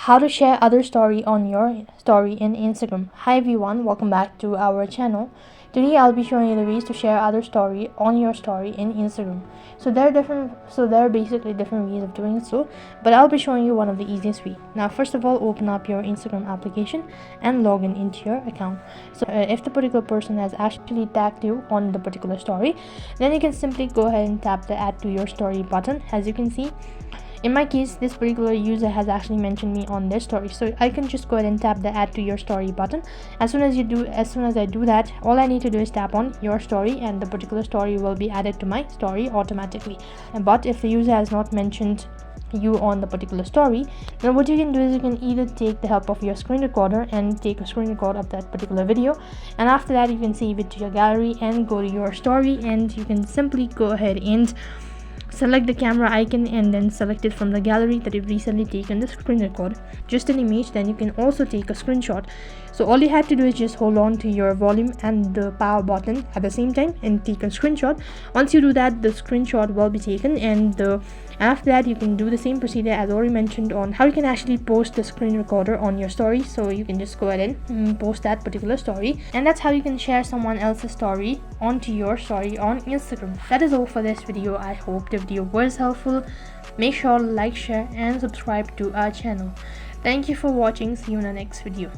How to share other story on your story in Instagram. Hi everyone, welcome back to our channel. Today I'll be showing you the ways to share other story on your story in Instagram. So there are basically different ways of doing so, but I'll be showing you one of the easiest way. Now first of all, open up your Instagram application and log in into your account. So if the particular person has actually tagged you on the particular story, then you can simply go ahead and tap the add to your story button. As you can see, in my case, this particular user has actually mentioned me on their story, so I can just go ahead and tap the add to your story button. As soon as I do that, all I need to do is tap on your story and the particular story will be added to my story automatically. But if the user has not mentioned you on the particular story, then what you can do is you can either take the help of your screen recorder and take a screen record of that particular video, and after that you can save it to your gallery and go to your story, and you can simply go ahead and select the camera icon and then select it from the gallery that you've recently taken the screen record, just an image. Then you can also take a screenshot. So all you have to do is just hold on to your volume and the power button at the same time and take a screenshot. Once you do that, the screenshot will be taken, and after that you can do the same procedure as already mentioned on how you can actually post the screen recorder on your story. So you can just go ahead and post that particular story, and that's how you can share someone else's story onto your story on Instagram. That is all for this video. I hope the video was helpful. Make sure to like, share and subscribe to our channel. Thank you for watching. See you in the next video.